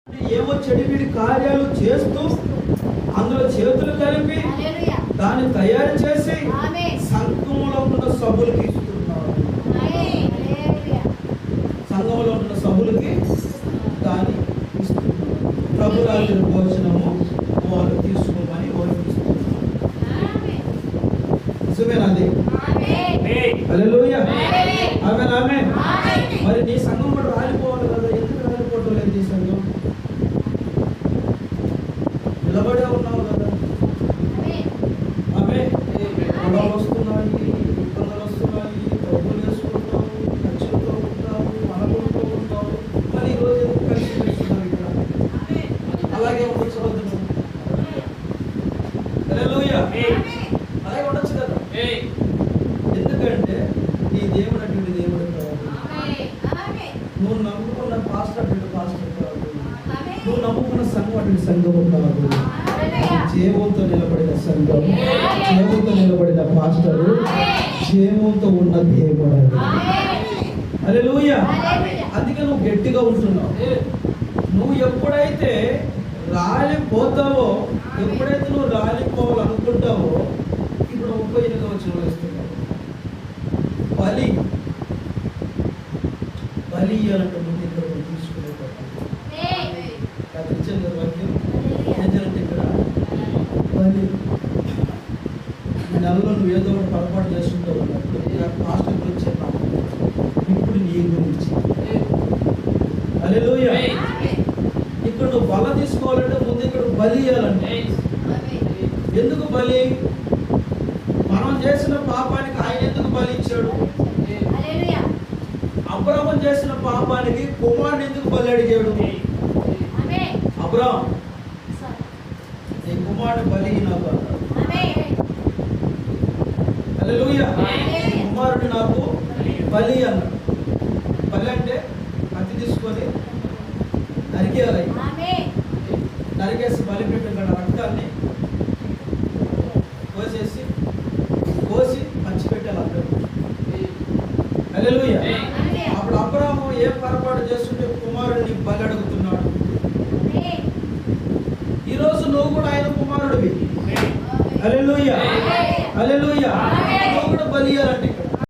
ఏవో చెడివిడి కార్యాలు చేస్తూ అందులో చేతులు కలిపి దాన్ని తయారు చేసి సంఘంలో ఉన్న సభ్యులకి ఇస్తున్నారు. సంఘంలో ఉన్న సభ్యులకి దాన్ని ఇస్తున్నారు. ప్రభురాత్రి భోజనము వారు తీసుకోమని వారికి ఇస్తున్నారు. నిజమేనాది? హల్లెలూయా. ఆమేన్ ఆమేన్. మరి నీ సంఘం కూడా రాలిపోవాలి కదా? ఎందుకు రాలిపోవడం లేదు నీ సంఘం? నిలబడే ఉన్నావు కదా? ఆమె గొడవలు వస్తున్నాయి, ఇబ్బందులు వస్తున్నాయి, డబ్బులు వేసుకుంటావు, ఖర్చులతో ఉంటావు, అనుకుంటూ ఉంటావు. మరి ఈరోజు ఎందుకు కలిసి పెడుతున్నావు ఇక్కడ? అలాగే ఉండొచ్చు వద్దు. హల్లెలూయా. అలాగే ఉండొచ్చు కదా? ఎందుకంటే నీ దేవుడు అటువంటి దేవుడు కాదు. నువ్వు నమ్ముకున్న పాస్టర్ అటువంటి పాస్టర్ కాదు. నువ్వు నమ్ముకున్న సంఘం అటువంటి సంఘం కాదు. జీవంతో నిలబడిన సంఘం, జీవంతో నిలబడిన పాస్టరు, జీవంతో ఉన్న దేవుడు. హల్లెలూయా. అందుకే నువ్వు గట్టిగా ఉంటున్నావు. నువ్వు ఎప్పుడైతే రాలిపోతావో, ఎప్పుడైతే నువ్వు రాలిపోవాలనుకుంటావో, ఇప్పుడు 38వ వచనంలో ఇస్తున్నావు. బలి బలి అంటే ముందు ఇక్కడ తీసుకునేటప్పుడు వాక్యం ఏంటంటే ఇక్కడ బలి. ఈ నెలలో నువ్వు ఏదో ఒకటి పొరపాటు చేస్తుంటావు అన్నప్పుడు పాస్టర్ గురించి చెప్పాను. ఇప్పుడు నీ గురించి. హల్లెలూయా. ఇక్కడ నువ్వు బల తీసుకోవాలంటే ముందు ఇక్కడ బలి ఇవ్వాలంటే. ఎందుకు బలి? మనం చేసిన పాపానికి ఆయన ఎందుకు బలి ఇచ్చాడు? అబ్రాహాము చేసిన పాపానికి కుమారుడు ఎందుకు బలి అడిగాడు? అబ్రాహాము నీ కుమారుడు బలి నాకు అన్నాడు. హల్లెలూయా. కుమారుడు నాకు బలి అన్నాడు. బలి అంటే కత్తి తీసుకొని నరికేయాలి. నరికేసి బలిపీఠం కాడ రక్తాన్ని కోసి పంచిపెట్టాలి అందరూ. హల్లెలూయా. అప్పుడు అబ్రాహాము ఏ పొరపాటు చేస్తుంటే కుమారుడిని బలి అడుగుతున్నాడు. ఈరోజు నువ్వు కూడా ఆయన కుమారుడివి. హల్లెలూయా. హల్లెలూయా. నువ్వు కూడా బలి ఇవ్వాలంటే